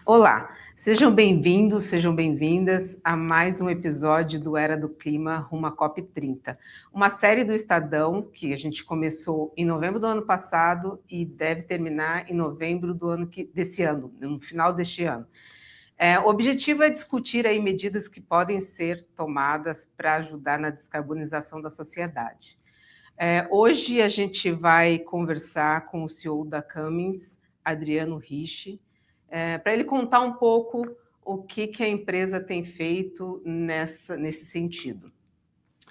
Olá, sejam bem-vindos, sejam bem-vindas a mais um episódio do Era do Clima rumo à COP30, uma série do Estadão que a gente começou em novembro do ano passado e deve terminar em novembro desse ano, no final deste ano. O objetivo é discutir aí medidas que podem ser tomadas para ajudar na descarbonização da sociedade. Hoje a gente vai conversar com o CEO da Cummins, Adriano Rich, para ele contar um pouco o que a empresa tem feito nesse sentido.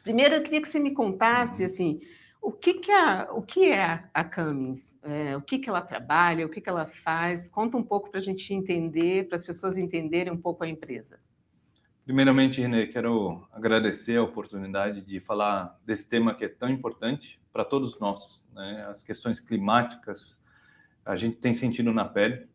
Primeiro, eu queria que você me contasse assim, o que é a Cummins, o que ela trabalha, o que ela faz. Conta um pouco para a gente entender, para as pessoas entenderem um pouco a empresa. Primeiramente, Renê, quero agradecer a oportunidade de falar desse tema que é tão importante para todos nós, né? As questões climáticas, a gente tem sentido na pele,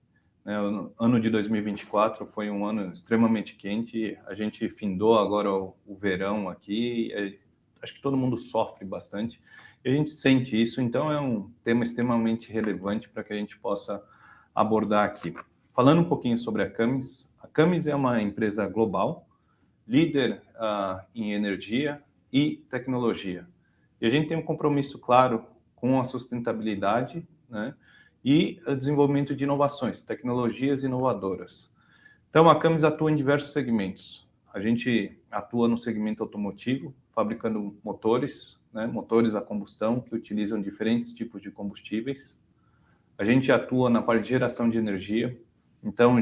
né? O ano de 2024 foi um ano extremamente quente, a gente findou agora o verão aqui, acho que todo mundo sofre bastante, e a gente sente isso, então é um tema extremamente relevante para que a gente possa abordar aqui. Falando um pouquinho sobre a Cummins é uma empresa global, líder em energia e tecnologia. E a gente tem um compromisso claro com a sustentabilidade, né, e o desenvolvimento de inovações, tecnologias inovadoras. Então, a Cummins atua em diversos segmentos. A gente atua no segmento automotivo, fabricando motores, né, motores a combustão que utilizam diferentes tipos de combustíveis. A gente atua na parte de geração de energia, então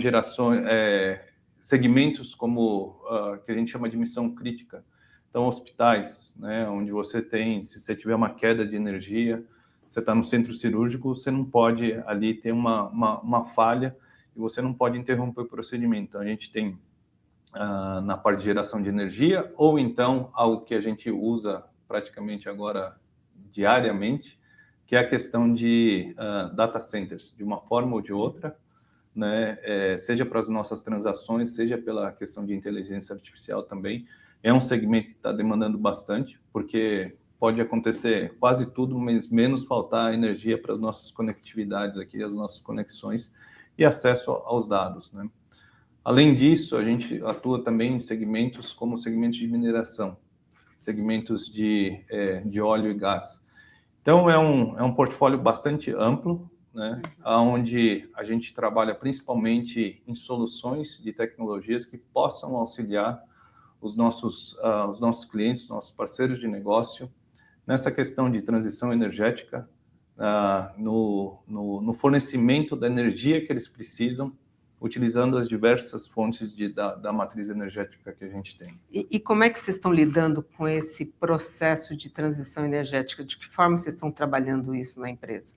segmentos como que a gente chama de missão crítica. Então, hospitais, né, onde se você tiver uma queda de energia, você está no centro cirúrgico, você não pode ali ter uma falha e você não pode interromper o procedimento. Então, a gente tem na parte de geração de energia, ou então algo que a gente usa praticamente agora diariamente, que é a questão de data centers, de uma forma ou de outra, né? Seja para as nossas transações, seja pela questão de inteligência artificial também. É um segmento que está demandando bastante, porque pode acontecer quase tudo, mas menos faltar energia para as nossas conectividades aqui, as nossas conexões e acesso aos dados, né? Além disso, a gente atua também em segmentos como segmentos de mineração, segmentos de óleo e gás. Então, é um portfólio bastante amplo, né, onde a gente trabalha principalmente em soluções de tecnologias que possam auxiliar os nossos clientes, nossos parceiros de negócio, nessa questão de transição energética, no fornecimento da energia que eles precisam, utilizando as diversas fontes da matriz energética que a gente tem. E como é que vocês estão lidando com esse processo de transição energética? De que forma vocês estão trabalhando isso na empresa?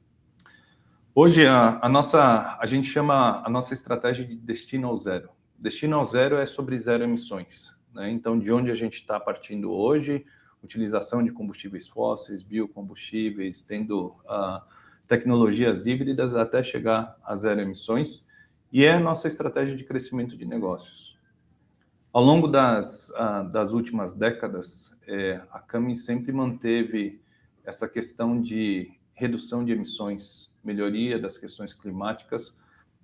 Hoje, a gente chama a nossa estratégia de destino ao zero. Destino ao zero é sobre zero emissões, né? Então, de onde a gente está partindo hoje, utilização de combustíveis fósseis, biocombustíveis, tendo tecnologias híbridas até chegar a zero emissões, e é a nossa estratégia de crescimento de negócios. Ao longo das últimas décadas, a Cummins sempre manteve essa questão de redução de emissões, melhoria das questões climáticas,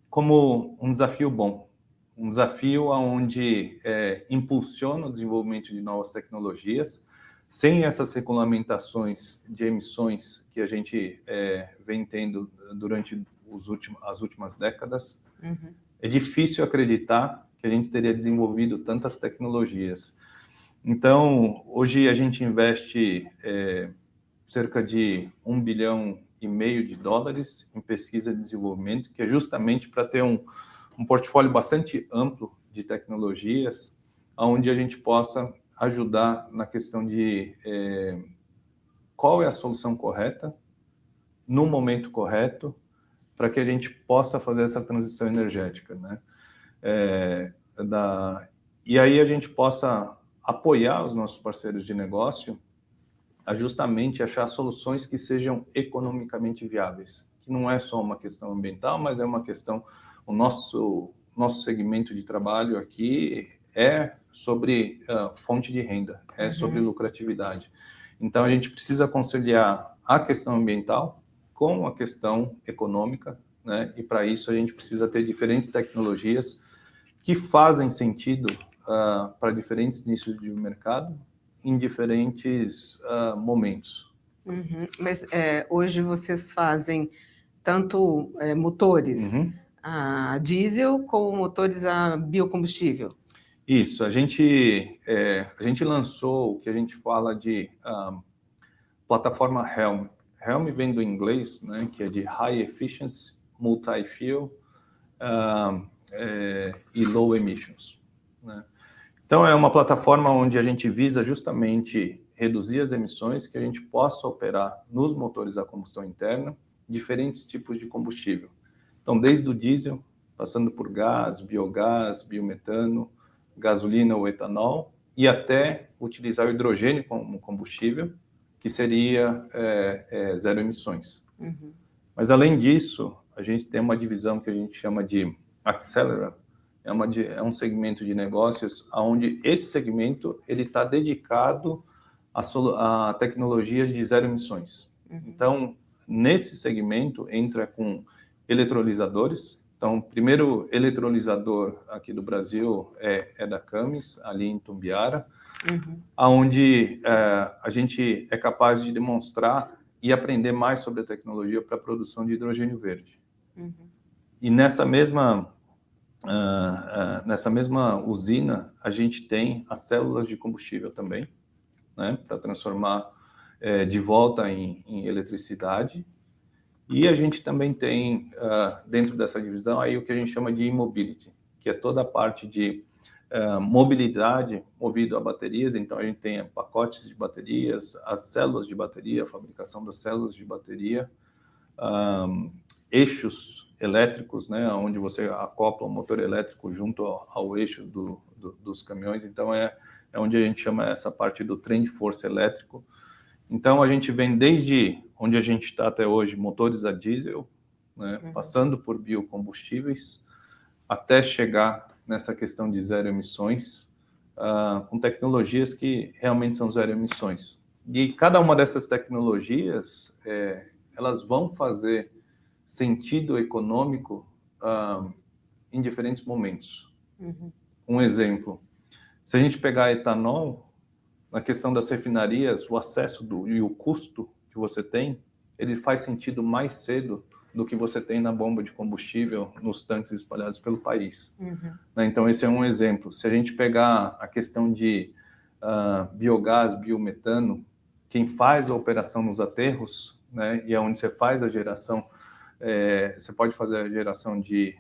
como um desafio bom, um desafio onde impulsiona o desenvolvimento de novas tecnologias, sem essas regulamentações de emissões que a gente vem tendo durante as últimas décadas. Uhum. É difícil acreditar que a gente teria desenvolvido tantas tecnologias. Então, hoje a gente investe cerca de $1,5 bilhão em pesquisa e desenvolvimento, que é justamente para ter um portfólio bastante amplo de tecnologias, onde a gente possa ajudar na questão de qual é a solução correta, no momento correto, para que a gente possa fazer essa transição energética, né? E aí a gente possa apoiar os nossos parceiros de negócio a justamente achar soluções que sejam economicamente viáveis, que não é só uma questão ambiental, mas é uma questão, o nosso segmento de trabalho aqui é sobre fonte de renda, sobre lucratividade. Então a gente precisa conciliar a questão ambiental com a questão econômica, né? E para isso a gente precisa ter diferentes tecnologias que fazem sentido para diferentes nichos de mercado em diferentes momentos. Uhum. Mas hoje vocês fazem tanto motores a diesel como motores a biocombustível? Isso, a gente lançou o que a gente fala de plataforma Helm. Helm vem do inglês, né, que é de High Efficiency, Multi-Fuel e Low Emissions, né? Então, é uma plataforma onde a gente visa justamente reduzir as emissões, que a gente possa operar nos motores a combustão interna diferentes tipos de combustível. Então, desde o diesel, passando por gás, biogás, biometano, gasolina ou etanol, e até utilizar o hidrogênio como combustível, que seria zero emissões. Uhum. Mas, além disso, a gente tem uma divisão que a gente chama de Accelera. É um segmento de negócios onde esse segmento ele está dedicado a tecnologias de zero emissões. Uhum. Então, nesse segmento, entra com eletrolisadores. Então, o primeiro eletrolisador aqui do Brasil é da Camis, ali em Tumbiara, onde a gente é capaz de demonstrar e aprender mais sobre a tecnologia para a produção de hidrogênio verde. E nessa mesma usina, a gente tem as células de combustível também, né, para transformar de volta em eletricidade. E a gente também tem, dentro dessa divisão, aí o que a gente chama de e-mobility, que é toda a parte de mobilidade movido a baterias. Então, a gente tem pacotes de baterias, as células de bateria, a fabricação das células de bateria, eixos elétricos, né, onde você acopla o motor elétrico junto ao eixo dos caminhões. Então, é onde a gente chama essa parte do trem de força elétrico. Então, a gente vem desde onde a gente está até hoje, motores a diesel, né, passando por biocombustíveis, até chegar nessa questão de zero emissões, com tecnologias que realmente são zero emissões. E cada uma dessas tecnologias, elas vão fazer sentido econômico em diferentes momentos. Um exemplo, se a gente pegar etanol, na questão das refinarias, o acesso e o custo que você tem, ele faz sentido mais cedo do que você tem na bomba de combustível nos tanques espalhados pelo país. Então, esse é um exemplo. Se a gente pegar a questão de biogás, biometano, quem faz a operação nos aterros, né, e é onde você faz a geração, você pode fazer a geração de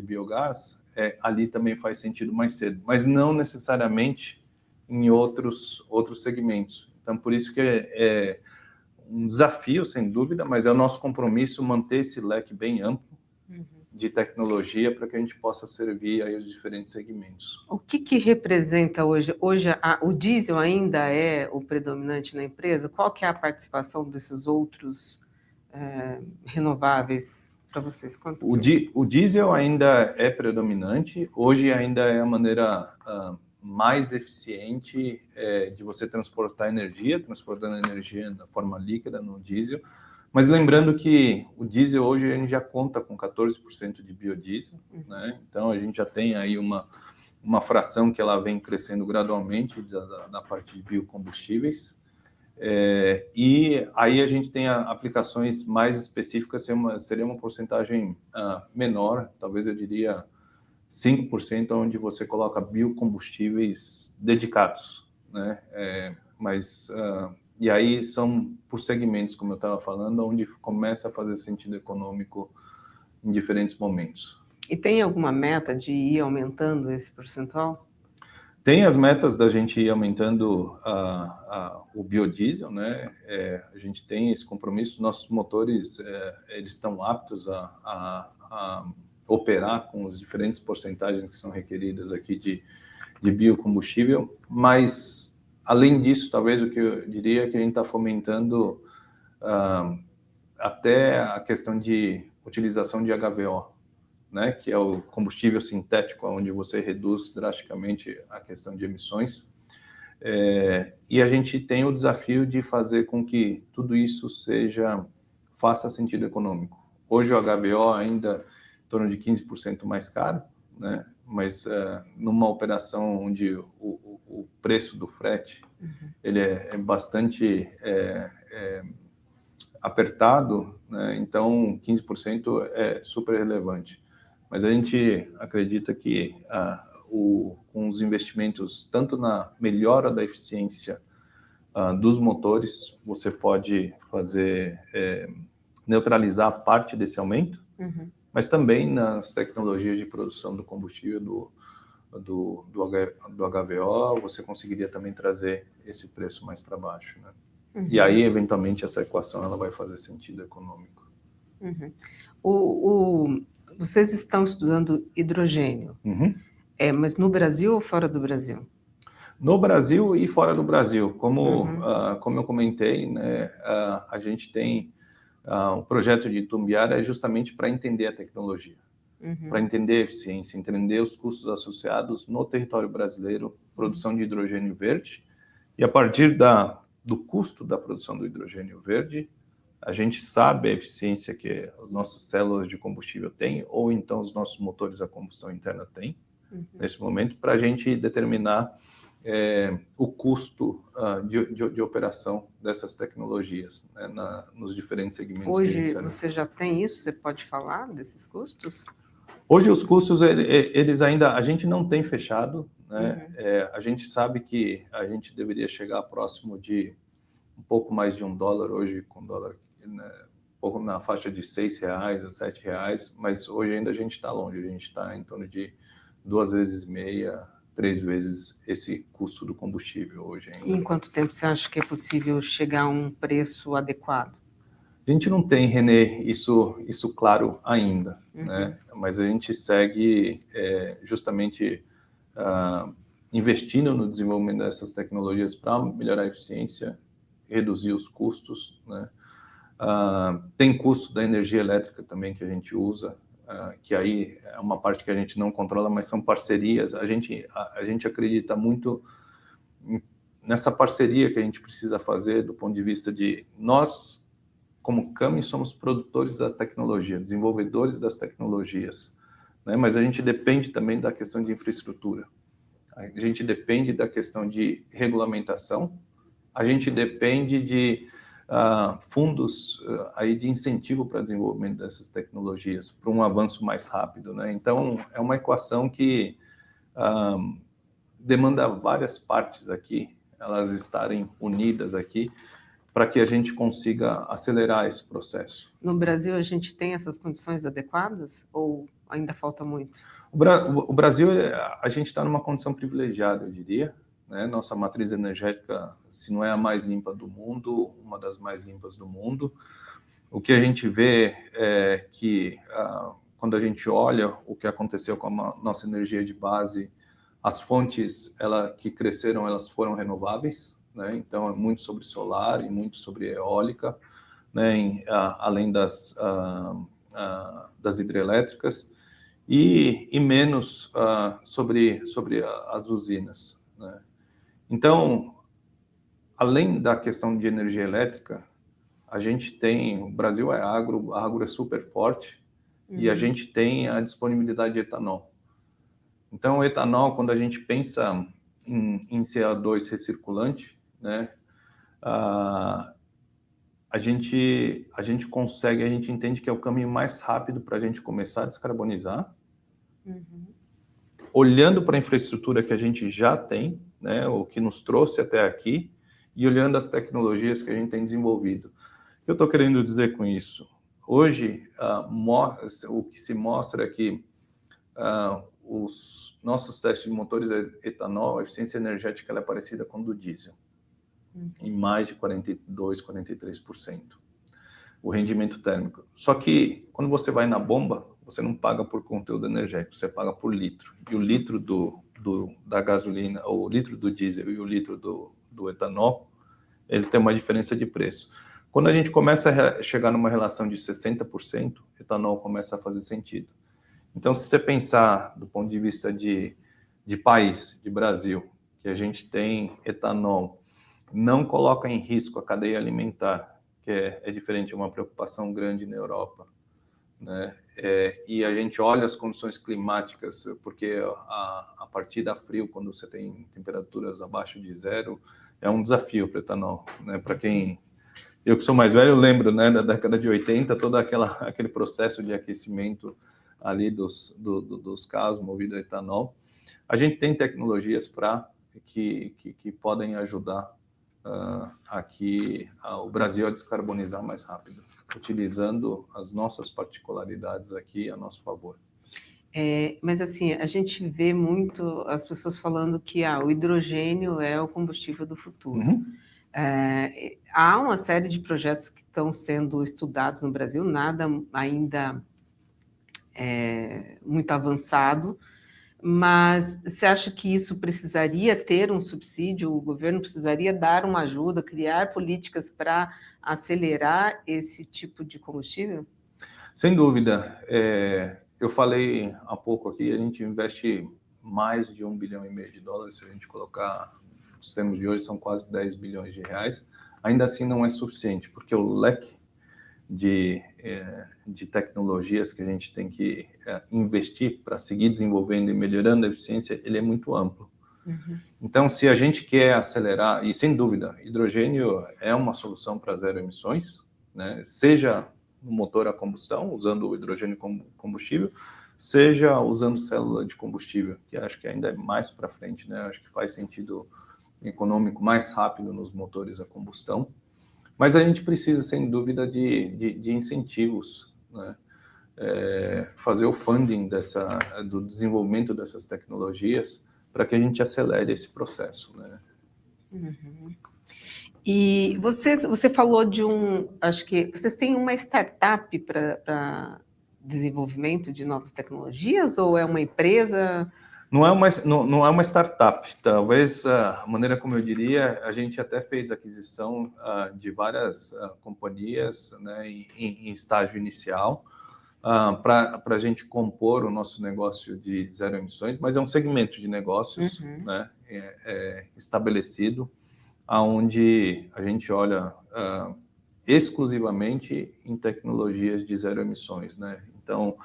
biogás, ali também faz sentido mais cedo, mas não necessariamente em outros segmentos. Então, por isso que é um desafio, sem dúvida, mas é o nosso compromisso manter esse leque bem amplo de tecnologia para que a gente possa servir aí os diferentes segmentos. O que representa hoje? Hoje o diesel ainda é o predominante na empresa? Qual que é a participação desses outros renováveis para vocês? O diesel ainda é predominante. Hoje ainda é a maneira mais eficiente de você transportando energia da forma líquida no diesel. Mas lembrando que o diesel hoje a gente já conta com 14% de biodiesel, né? Então a gente já tem aí uma fração que ela vem crescendo gradualmente da parte de biocombustíveis. E aí a gente tem aplicações mais específicas, seria uma porcentagem menor, talvez eu diria 5%, onde você coloca biocombustíveis dedicados, né? E aí são por segmentos, como eu estava falando, onde começa a fazer sentido econômico em diferentes momentos. E tem alguma meta de ir aumentando esse percentual? Tem as metas da gente ir aumentando o biodiesel, né? A gente tem esse compromisso. Nossos motores eles estão aptos a operar com as diferentes porcentagens que são requeridas aqui de biocombustível, mas além disso, talvez o que eu diria é que a gente está fomentando até a questão de utilização de HVO, né, que é o combustível sintético, onde você reduz drasticamente a questão de emissões. E a gente tem o desafio de fazer com que tudo isso faça sentido econômico. Hoje o HVO ainda em torno de 15% mais caro, né? Mas numa operação onde o preço do frete ele é bastante apertado, né? Então 15% é super relevante. Mas a gente acredita que com os investimentos tanto na melhora da eficiência dos motores, você pode fazer neutralizar parte desse aumento, mas também nas tecnologias de produção do combustível do HVO, você conseguiria também trazer esse preço mais para baixo, né? E aí, eventualmente, essa equação ela vai fazer sentido econômico. Vocês estão estudando hidrogênio, mas no Brasil ou fora do Brasil? No Brasil e fora do Brasil. Como eu comentei, né, a gente tem o projeto de Itumbiara justamente para entender a tecnologia, para entender a eficiência, entender os custos associados no território brasileiro, produção de hidrogênio verde, e a partir do custo da produção do hidrogênio verde, a gente sabe a eficiência que as nossas células de combustível têm, ou então os nossos motores a combustão interna têm, nesse momento, para a gente determinar o custo de operação dessas tecnologias, né, nos diferentes segmentos. Hoje você já tem isso? Você pode falar desses custos? Hoje os custos, eles ainda, a gente não tem fechado, né? A gente sabe que a gente deveria chegar próximo de um pouco mais de $1 hoje, com dólar, né, um pouco na faixa de R$6 a R$7, mas hoje ainda a gente está longe, a gente está em torno de 2,5 vezes, 3 vezes esse custo do combustível hoje ainda. E em quanto tempo você acha que é possível chegar a um preço adequado? A gente não tem, Renê, isso claro ainda, né? Mas a gente segue justamente investindo no desenvolvimento dessas tecnologias para melhorar a eficiência, reduzir os custos, né? Tem custo da energia elétrica também que a gente usa, que aí é uma parte que a gente não controla, mas são parcerias. A gente acredita muito nessa parceria que a gente precisa fazer do ponto de vista de nós, como Cami, somos produtores da tecnologia, desenvolvedores das tecnologias, né? Mas a gente depende também da questão de infraestrutura, a gente depende da questão de regulamentação, a gente depende de fundos aí de incentivo para desenvolvimento dessas tecnologias, para um avanço mais rápido, né? Então, é uma equação que demanda várias partes aqui, elas estarem unidas aqui, para que a gente consiga acelerar esse processo. No Brasil, a gente tem essas condições adequadas ou ainda falta muito? O Brasil, a gente está numa condição privilegiada, eu diria, né? Nossa matriz energética, se não é a mais limpa do mundo, uma das mais limpas do mundo. O que a gente vê é que, quando a gente olha o que aconteceu com a nossa energia de base, as fontes que cresceram, elas foram renováveis, né? Então, é muito sobre solar e muito sobre eólica, né? Além das hidrelétricas, e menos sobre as usinas, né? Então, além da questão de energia elétrica, a gente tem, o Brasil é agro, a agro é super forte, e a gente tem a disponibilidade de etanol. Então, o etanol, quando a gente pensa em CO2 recirculante, né, a gente entende que é o caminho mais rápido para a gente começar a descarbonizar, olhando para a infraestrutura que a gente já tem, né, o que nos trouxe até aqui, e olhando as tecnologias que a gente tem desenvolvido. O que eu estou querendo dizer com isso? Hoje, o que se mostra é que os nossos testes de motores etanol, a eficiência energética ela é parecida com a do diesel, em mais de 42%, 43%. O rendimento térmico. Só que, quando você vai na bomba, você não paga por conteúdo energético, você paga por litro. E o litro da gasolina, ou o litro do diesel e o litro do etanol, ele tem uma diferença de preço. Quando a gente começa a chegar numa relação de 60%, etanol começa a fazer sentido. Então, se você pensar do ponto de vista de país, de Brasil, que a gente tem etanol, não coloca em risco a cadeia alimentar, que é diferente, é uma preocupação grande na Europa, né? e a gente olha as condições climáticas, porque a partir da frio, quando você tem temperaturas abaixo de zero, é um desafio para o etanol, né? Para quem... Eu que sou mais velho, eu lembro, né, da década de 80, todo aquele processo de aquecimento ali dos carros movidos a etanol. A gente tem tecnologias que podem ajudar aqui o Brasil a descarbonizar mais rápido, utilizando as nossas particularidades aqui a nosso favor. Mas assim, a gente vê muito as pessoas falando que o hidrogênio é o combustível do futuro. Uhum. Há uma série de projetos que estão sendo estudados no Brasil, nada ainda muito avançado, mas você acha que isso precisaria ter um subsídio? O governo precisaria dar uma ajuda, criar políticas para acelerar esse tipo de combustível? Sem dúvida. Eu falei há pouco aqui, a gente investe mais de US$ 1,5 bilhão, se a gente colocar os termos de hoje, são quase 10 bilhões de reais. Ainda assim não é suficiente, porque o leque de tecnologias que a gente tem que investir para seguir desenvolvendo e melhorando a eficiência, ele é muito amplo. Uhum. Então, se a gente quer acelerar, e sem dúvida, hidrogênio é uma solução para zero emissões, né? Seja no motor a combustão, usando o hidrogênio como combustível, seja usando célula de combustível, que acho que ainda é mais para frente, né? Acho que faz sentido econômico mais rápido nos motores a combustão. Mas a gente precisa, sem dúvida, de incentivos, né? Fazer o funding do desenvolvimento dessas tecnologias para que a gente acelere esse processo, né? Uhum. E você falou acho que vocês têm uma startup para desenvolvimento de novas tecnologias ou é uma empresa? Não é uma startup. Talvez a maneira como eu diria, a gente até fez aquisição de várias companhias, né, em estágio inicial, para a gente compor o nosso negócio de zero emissões, mas é um segmento de negócios, Uhum. né, estabelecido, onde a gente olha exclusivamente em tecnologias de zero emissões, né? Então,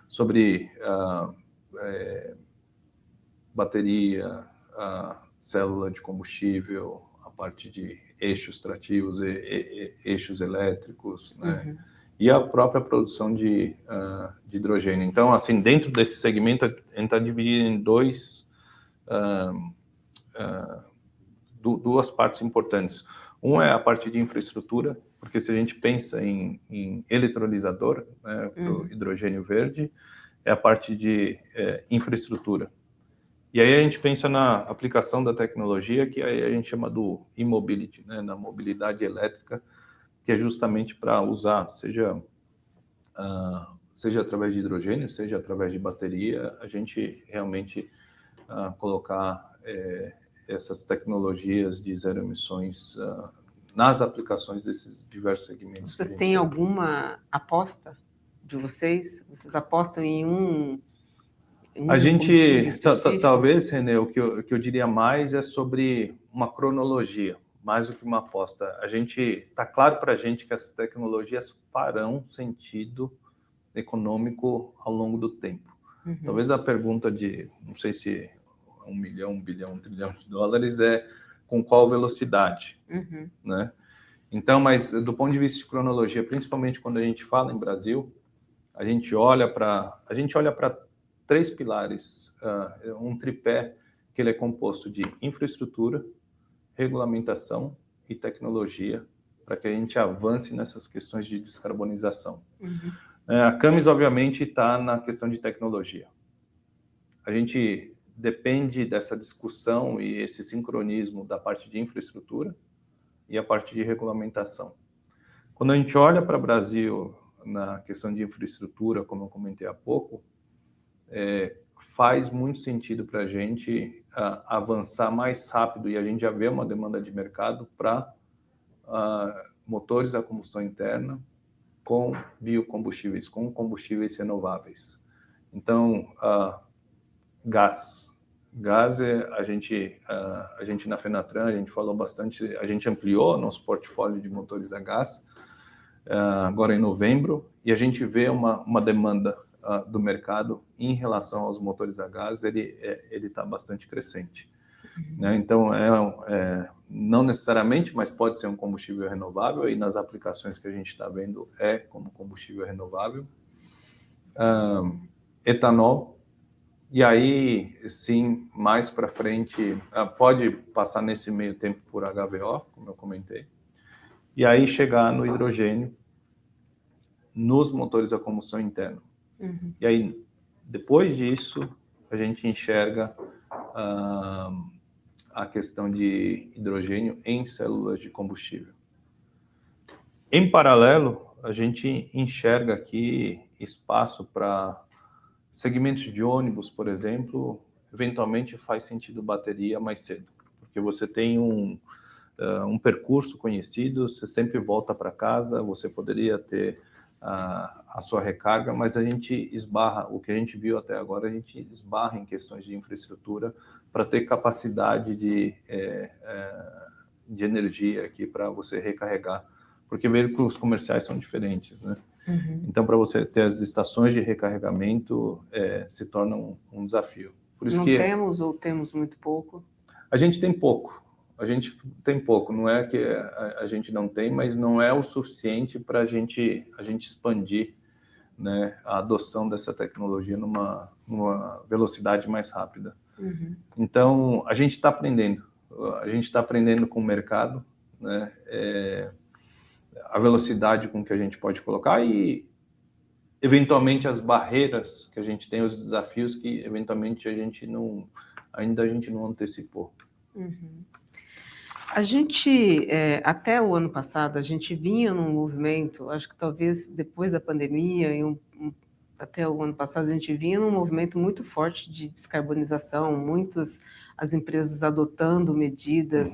sobre bateria, a célula de combustível, a parte de eixos trativos e eixos elétricos, né? Uhum. E a própria produção de hidrogênio. Então, assim, dentro desse segmento, a gente está dividido em duas partes importantes. Um é a parte de infraestrutura, porque se a gente pensa em eletrolisador, né, para o hidrogênio verde, é a parte de infraestrutura. E aí a gente pensa na aplicação da tecnologia, que aí a gente chama do e-mobility, né, na mobilidade elétrica, que é justamente para usar, seja através de hidrogênio, seja através de bateria, a gente realmente colocar essas tecnologias de zero emissões nas aplicações desses diversos segmentos. Vocês têm alguma aposta de vocês? Vocês apostam em um A combustível gente, específico? talvez, Renê, o que eu diria mais é sobre uma cronologia, mais do que uma aposta. Está claro para a gente que essas tecnologias farão sentido econômico ao longo do tempo. Uhum. Talvez a pergunta não sei se 1 milhão, 1 bilhão, 1 trilhão de dólares é com qual velocidade, né? Então, mas do ponto de vista de cronologia, principalmente quando a gente fala em Brasil, a gente olha para três pilares, um tripé que ele é composto de infraestrutura, regulamentação e tecnologia, para que a gente avance nessas questões de descarbonização. A Camis, obviamente, está na questão de tecnologia. A gente depende dessa discussão e esse sincronismo da parte de infraestrutura e a parte de regulamentação. Quando a gente olha para o Brasil na questão de infraestrutura, como eu comentei há pouco, faz muito sentido para a gente avançar mais rápido, e a gente já vê uma demanda de mercado para motores a combustão interna com biocombustíveis, com combustíveis renováveis. Então, gás. Gás, a gente na Fenatran, a gente falou bastante, a gente ampliou nosso portfólio de motores a gás, agora em novembro, e a gente vê uma demanda do mercado em relação aos motores a gás, ele está bastante crescente. Né? Então, não necessariamente, mas pode ser um combustível renovável, e nas aplicações que a gente está vendo como combustível renovável. Etanol, e aí, sim, mais para frente, pode passar nesse meio tempo por HVO, como eu comentei, e aí chegar no hidrogênio, nos motores a combustão interna. E aí, depois disso, a gente enxerga a questão de hidrogênio em células de combustível. Em paralelo, a gente enxerga aqui espaço para segmentos de ônibus, por exemplo. Eventualmente faz sentido bateria mais cedo, porque você tem um percurso conhecido, você sempre volta para casa, você poderia ter a sua recarga, mas a gente esbarra, o que a gente viu até agora, a gente esbarra em questões de infraestrutura para ter capacidade de energia aqui para você recarregar, porque veículos comerciais são diferentes, né? Então, para você ter as estações de recarregamento, se torna um desafio. Por isso temos ou temos muito pouco? A gente tem pouco. Não é que a gente não tem, mas não é o suficiente para a gente expandir, né, a adoção dessa tecnologia numa velocidade mais rápida. Então, a gente está aprendendo. A gente está aprendendo com o mercado, né, a velocidade com que a gente pode colocar e, eventualmente, as barreiras que a gente tem, os desafios que, eventualmente, ainda a gente não antecipou. A gente, até o ano passado, a gente vinha num movimento, acho que talvez depois da pandemia, até o ano passado, a gente vinha num movimento muito forte de descarbonização, muitas as empresas adotando medidas,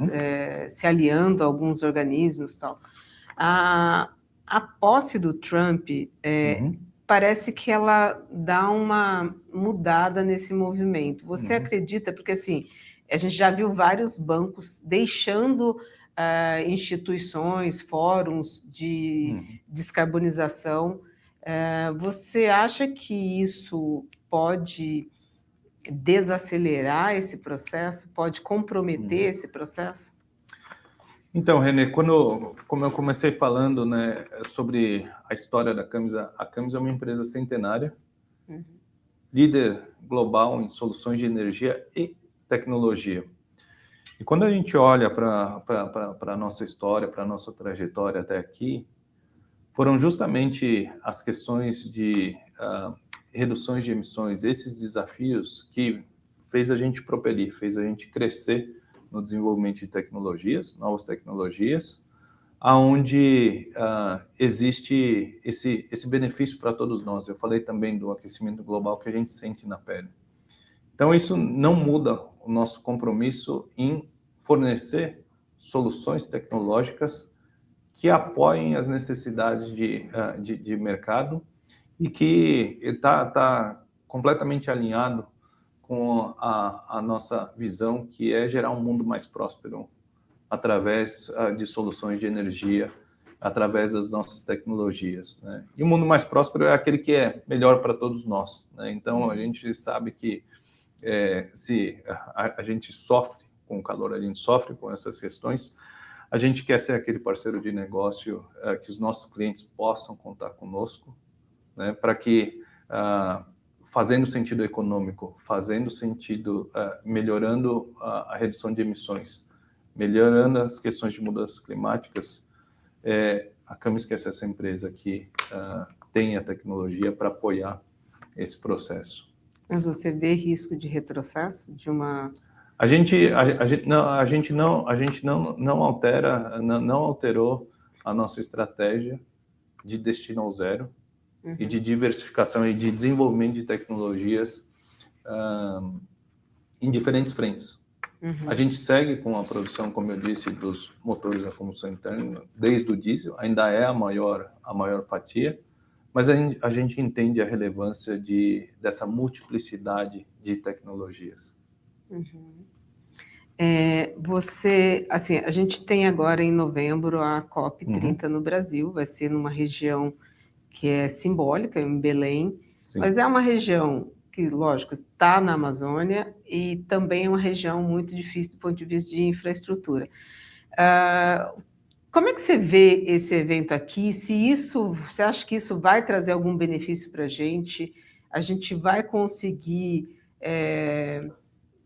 se aliando a alguns organismos e tal. A posse do Trump parece que ela dá uma mudada nesse movimento. Você acredita? Porque assim, a gente já viu vários bancos deixando instituições, fóruns de descarbonização. Você acha que isso pode desacelerar esse processo? Pode comprometer esse processo? Então, René, como eu comecei falando, né, sobre a história da Cummins, a Cummins é uma empresa centenária, líder global em soluções de energia e tecnologia. E quando a gente olha para a nossa história, para a nossa trajetória até aqui, foram justamente as questões de reduções de emissões, esses desafios que fez a gente propelir, fez a gente crescer no desenvolvimento de tecnologias, novas tecnologias, aonde existe esse benefício para todos nós. Eu falei também do aquecimento global que a gente sente na pele. Então, isso não muda o nosso compromisso em fornecer soluções tecnológicas que apoiem as necessidades de mercado e que está completamente alinhado com a nossa visão, que é gerar um mundo mais próspero através de soluções de energia, através das nossas tecnologias, né? E o mundo mais próspero é aquele que é melhor para todos nós, né? Então, a gente sabe que se a gente sofre com o calor, a gente sofre com essas questões, a gente quer ser aquele parceiro de negócio que os nossos clientes possam contar conosco, né, para que, fazendo sentido econômico, fazendo sentido, melhorando a redução de emissões, melhorando as questões de mudanças climáticas, a Cummins quer ser essa empresa que tem a tecnologia para apoiar esse processo. Mas você vê risco de retrocesso de uma... A gente não alterou a nossa estratégia de destino ao zero e de diversificação e de desenvolvimento de tecnologias em diferentes frentes. A gente segue com a produção, como eu disse, dos motores a combustão interna, desde o diesel, ainda é a maior fatia, mas a gente entende a relevância dessa multiplicidade de tecnologias. Assim, a gente tem agora em novembro a Uhum, COP30 no Brasil, vai ser numa região que é simbólica, em Belém, sim. mas é uma região que, lógico, está na Amazônia e também é uma região muito difícil do ponto de vista de infraestrutura. Ah, Como é que você vê esse evento aqui? Você acha que isso vai trazer algum benefício para a gente? A gente vai conseguir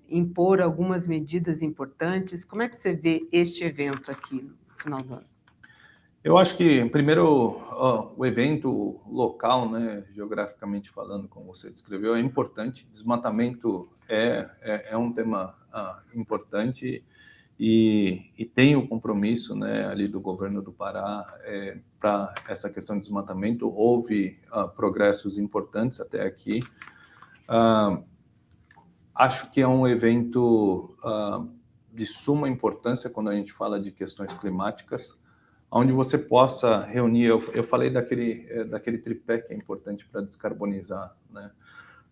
impor algumas medidas importantes? Como é que você vê este evento aqui no final do ano? Eu acho que, primeiro, o evento local, né, geograficamente falando, como você descreveu, é importante. Desmatamento é um tema importante e tem o compromisso, né, ali do governo do Pará para essa questão de desmatamento. Houve progressos importantes até aqui. Ah, Acho que é um evento de suma importância quando a gente fala de questões climáticas, onde você possa reunir. Eu falei daquele tripé que é importante para descarbonizar, né?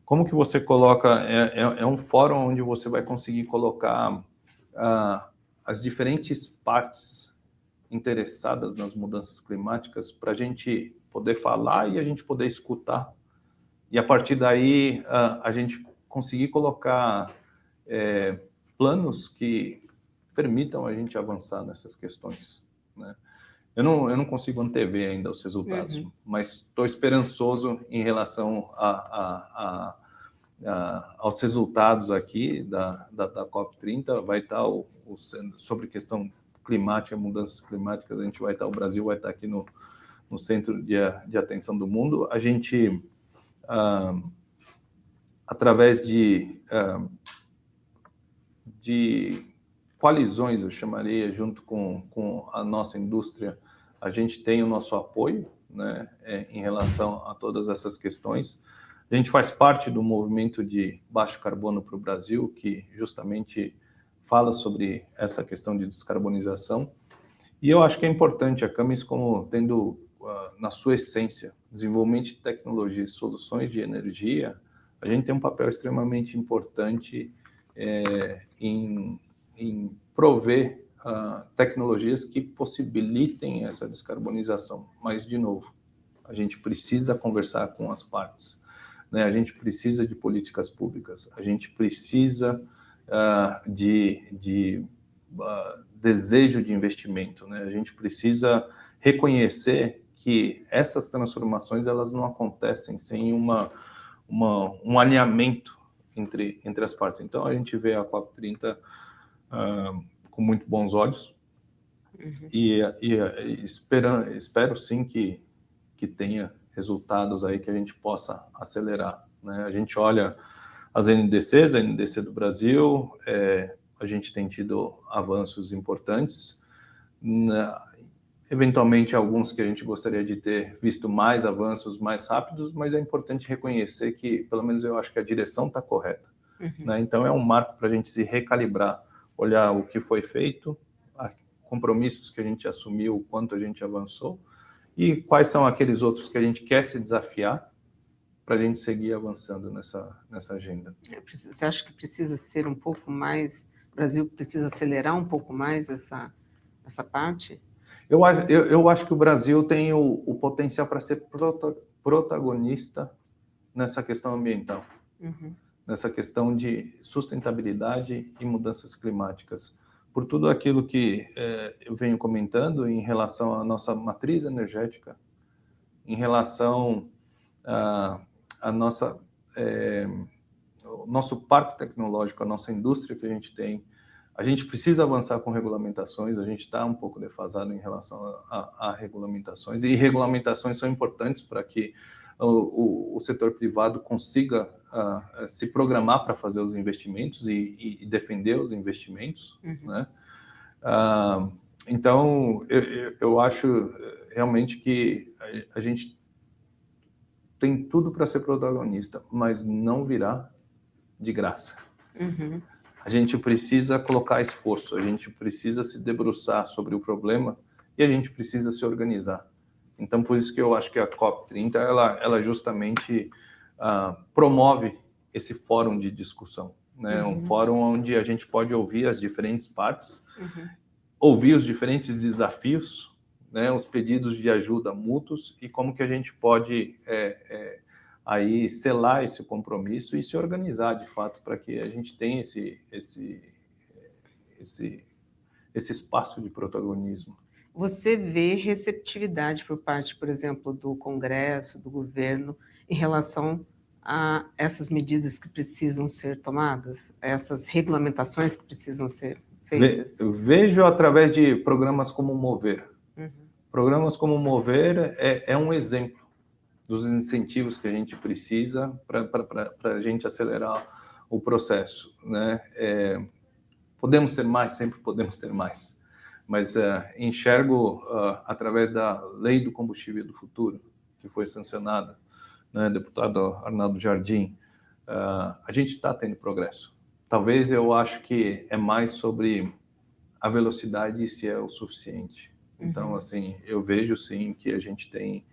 Como que você coloca? É um fórum onde você vai conseguir colocar as diferentes partes interessadas nas mudanças climáticas para a gente poder falar e a gente poder escutar e a partir daí a gente conseguir colocar planos que permitam a gente avançar nessas questões, né? Eu não consigo antever ainda os resultados, Uhum. mas estou esperançoso em relação aos resultados aqui da COP30. Vai estar sobre questão climática, mudanças climáticas, a gente vai estar, o Brasil vai estar aqui no centro de atenção do mundo. A gente através de coalizões, eu chamaria, junto com a nossa indústria, a gente tem o nosso apoio, né, em relação a todas essas questões. A gente faz parte do movimento de baixo carbono para o Brasil, que justamente fala sobre essa questão de descarbonização. E eu acho que é importante a Camis, como tendo na sua essência desenvolvimento de tecnologias e soluções de energia, a gente tem um papel extremamente importante em prover tecnologias que possibilitem essa descarbonização. Mas, de novo, a gente precisa conversar com as partes, né? A gente precisa de políticas públicas, a gente precisa de desejo de investimento, né? A gente precisa reconhecer que essas transformações elas não acontecem sem um alinhamento entre as partes. Então, a gente vê a COP30 com muito bons olhos e espero sim que tenha resultados aí que a gente possa acelerar, né? A gente olha as NDCs, a NDC do Brasil, a gente tem tido avanços importantes, eventualmente alguns que a gente gostaria de ter visto mais avanços mais rápidos, mas é importante reconhecer que, pelo menos eu acho que a direção está correta, né? Então é um marco para a gente se recalibrar, olhar o que foi feito, compromissos que a gente assumiu, o quanto a gente avançou e quais são aqueles outros que a gente quer se desafiar para a gente seguir avançando nessa agenda. Você acha que precisa ser um pouco mais, o Brasil precisa acelerar um pouco mais essa parte? Eu acho que o Brasil tem o potencial para ser protagonista nessa questão ambiental, nessa questão de sustentabilidade e mudanças climáticas. Por tudo aquilo que eu venho comentando em relação à nossa matriz energética, em relação à nossa, o nosso parque tecnológico, a nossa indústria que a gente precisa avançar com regulamentações, a gente está um pouco defasado em relação a regulamentações, e regulamentações são importantes para que o setor privado consiga se programar para fazer os investimentos e defender os investimentos, né? Então, eu acho realmente que a gente tem tudo para ser protagonista, mas não virá de graça. A gente precisa colocar esforço, a gente precisa se debruçar sobre o problema e a gente precisa se organizar. Então, por isso que eu acho que a COP30 ela justamente promove esse fórum de discussão. né? Um fórum onde a gente pode ouvir as diferentes partes, Uhum. ouvir os diferentes desafios, né? Os pedidos de ajuda mútuos e como que a gente pode aí selar esse compromisso e se organizar de fato para que a gente tenha esse espaço de protagonismo. Você vê receptividade por parte, por exemplo, do Congresso, do governo, em relação a essas medidas que precisam ser tomadas, essas regulamentações que precisam ser feitas? Vejo através de programas como o Mover. Uhum. Programas como o Mover é um exemplo dos incentivos que a gente precisa para a gente acelerar o processo, né? Podemos ter mais, sempre podemos ter mais, mas enxergo através da Lei do Combustível do Futuro, que foi sancionada, né, deputado Arnaldo Jardim, a gente está tendo progresso. Talvez eu acho que é mais sobre a velocidade e se é o suficiente. Então, assim, eu vejo sim que a gente tem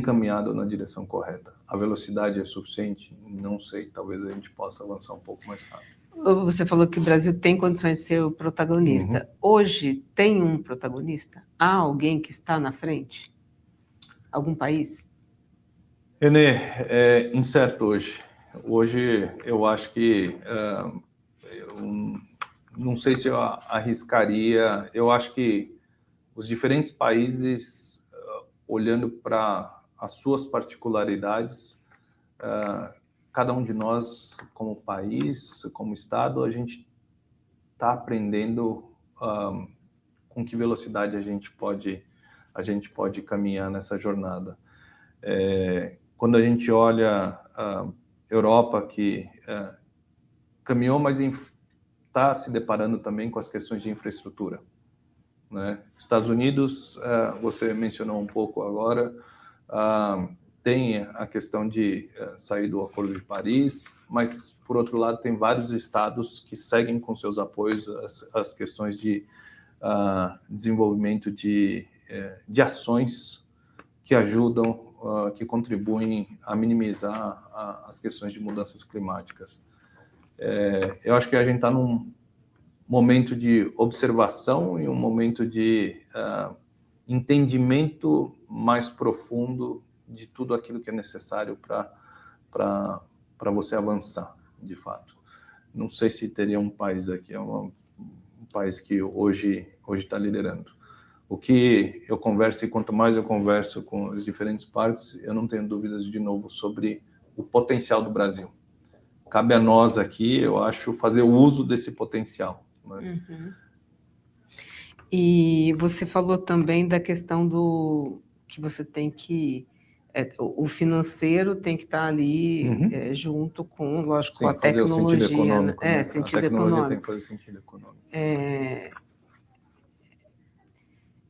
caminhado na direção correta. A velocidade é suficiente? Não sei, talvez a gente possa avançar um pouco mais rápido. Você falou que o Brasil tem condições de ser o protagonista. Hoje tem um protagonista? Há alguém que está na frente? Algum país? Renê, é incerto hoje. Hoje eu acho que eu não sei se eu arriscaria. Eu acho que os diferentes países, olhando para as suas particularidades, cada um de nós, como país, como Estado, a gente está aprendendo com que velocidade a gente pode caminhar nessa jornada. Quando a gente olha a Europa, que caminhou, mas está se deparando também com as questões de infraestrutura, né? Estados Unidos, você mencionou um pouco agora, tem a questão de sair do Acordo de Paris, mas, por outro lado, tem vários estados que seguem com seus apoios as questões de desenvolvimento de ações que ajudam, que contribuem a minimizar as questões de mudanças climáticas. Eu acho que a gente está num momento de observação e um momento de entendimento mais profundo de tudo aquilo que é necessário para você avançar, de fato. Não sei se teria um país aqui, um país que hoje está liderando. O que eu converso, e quanto mais eu converso com as diferentes partes, eu não tenho dúvidas, de novo, sobre o potencial do Brasil. Cabe a nós aqui, eu acho, fazer o uso desse potencial, né? E você falou também da questão do que você tem que... o financeiro tem que estar ali junto com, lógico, com a Sim, fazer o sentido tecnologia, né? econômico, né? A Sentido tecnologia tem que econômico. fazer sentido econômico.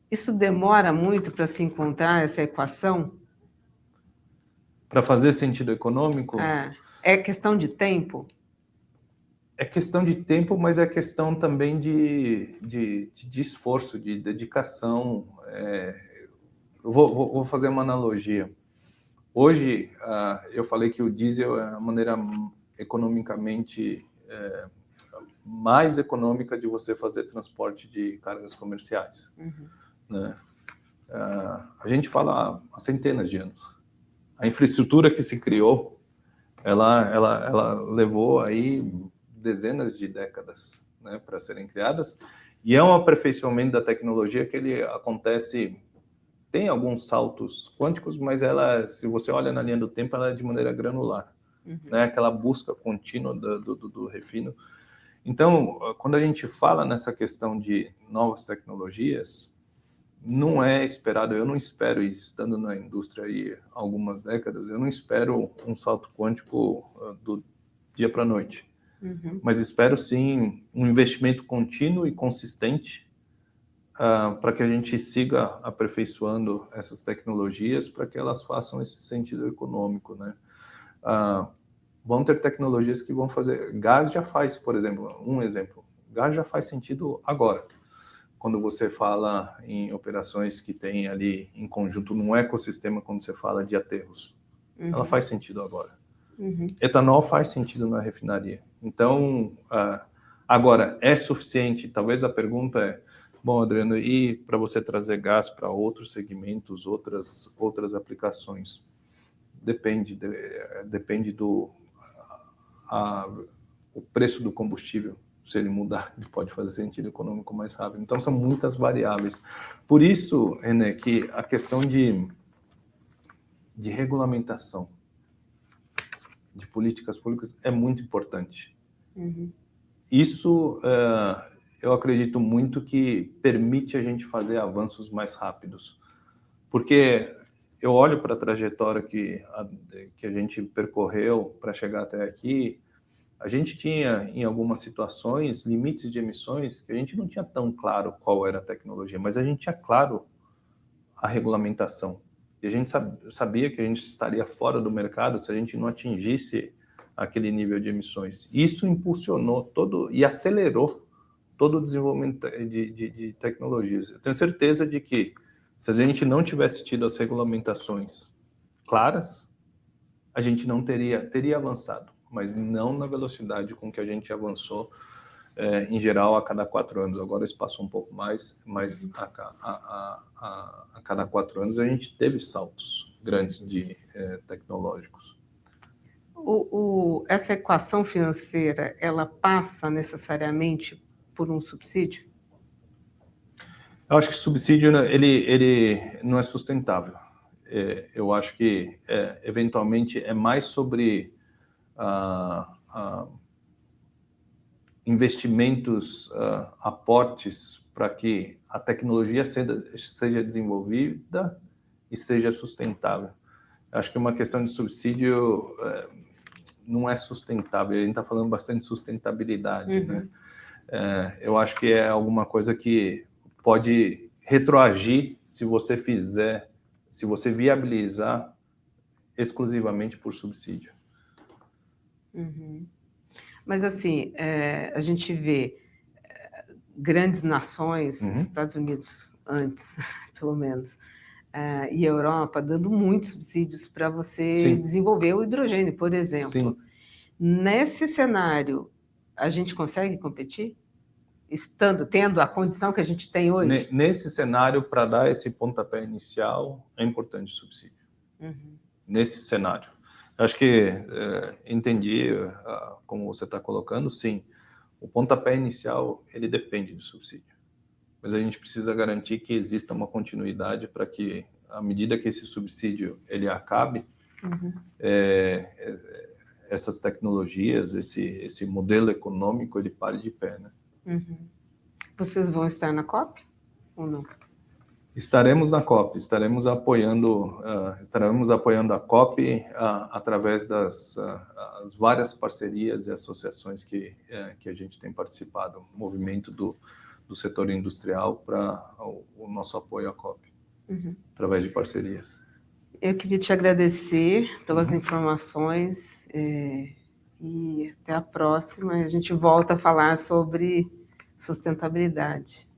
Isso demora muito para se encontrar essa equação? Para fazer sentido econômico, É questão de tempo? é questão de tempo, mas é questão também de esforço, de dedicação. Eu vou fazer uma analogia. Hoje, eu falei que o diesel é a maneira economicamente mais econômica de você fazer transporte de cargas comerciais, né? A gente fala há centenas de anos. A infraestrutura que se criou, ela levou aí dezenas de décadas, né, para serem criadas, e é um aperfeiçoamento da tecnologia que ele acontece, tem alguns saltos quânticos, mas ela, se você olha na linha do tempo, ela é de maneira granular, né, aquela busca contínua do refino. Então, quando a gente fala nessa questão de novas tecnologias, não é esperado, eu não espero, estando na indústria aí há algumas décadas, eu não espero um salto quântico do dia para a noite. Mas espero sim um investimento contínuo e consistente para que a gente siga aperfeiçoando essas tecnologias para que elas façam esse sentido econômico, né? Vão ter tecnologias que vão fazer... Gás já faz, por exemplo, um exemplo. Gás já faz sentido agora. Quando você fala em operações que tem ali em conjunto num ecossistema, quando você fala de aterros. Ela faz sentido agora. Etanol faz sentido na refinaria. Então, agora, é suficiente? Talvez a pergunta é, bom, Adriano, e para você trazer gás para outros segmentos, outras aplicações? Depende do o preço do combustível. Se ele mudar, ele pode fazer sentido econômico mais rápido. Então, são muitas variáveis. Por isso, René, que a questão de regulamentação, de políticas públicas, é muito importante. Isso, eu acredito muito que permite a gente fazer avanços mais rápidos. Porque eu olho para a trajetória que a gente percorreu para chegar até aqui. A gente tinha, em algumas situações, limites de emissões que a gente não tinha tão claro qual era a tecnologia, mas a gente tinha claro a regulamentação. E a gente sabia que a gente estaria fora do mercado se a gente não atingisse aquele nível de emissões. Isso impulsionou e acelerou todo o desenvolvimento de tecnologias. Eu tenho certeza de que, se a gente não tivesse tido as regulamentações claras, a gente não teria avançado, mas não na velocidade com que a gente avançou, em geral, a cada 4 anos. Agora isso passou um pouco mais, mas a cada 4 anos a gente teve saltos grandes tecnológicos. Essa equação financeira, ela passa necessariamente por um subsídio? Eu acho que subsídio, ele não é sustentável. Eu acho que, eventualmente, é mais sobre investimentos, aportes para que a tecnologia seja desenvolvida e seja sustentável. Eu acho que uma questão de subsídio não é sustentável. A gente está falando bastante de sustentabilidade, né? Eu acho que é alguma coisa que pode retroagir se você viabilizar exclusivamente por subsídio. Mas, assim, a gente vê grandes nações, Estados Unidos antes, pelo menos, e Europa, dando muitos subsídios para você desenvolver o hidrogênio, por exemplo. Nesse cenário, a gente consegue competir? Tendo a condição que a gente tem hoje? Nesse cenário, para dar esse pontapé inicial, é importante o subsídio. Nesse cenário. Acho que entendi como você está colocando, sim. O pontapé inicial, ele depende do subsídio. Mas a gente precisa garantir que exista uma continuidade para que, à medida que esse subsídio ele acabe, essas tecnologias, esse modelo econômico, ele pare de pé, né? Vocês vão estar na COP ou não? Estaremos na COP, estaremos apoiando a COP através das as várias parcerias e associações que a gente tem participado, o movimento do setor industrial para o nosso apoio à COP, através de parcerias. Eu queria te agradecer pelas informações e até a próxima. A gente volta a falar sobre sustentabilidade.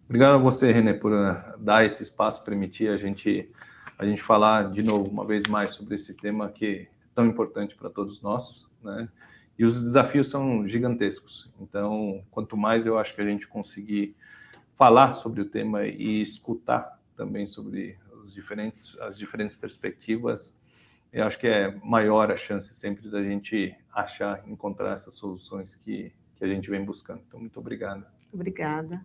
Obrigado a você, René, por dar esse espaço, permitir a gente falar de novo, uma vez mais, sobre esse tema que é tão importante para todos nós, né? E os desafios são gigantescos. Então, quanto mais eu acho que a gente conseguir falar sobre o tema e escutar também sobre as diferentes perspectivas, eu acho que é maior a chance sempre da gente encontrar essas soluções que a gente vem buscando. Então, muito obrigado. Obrigada.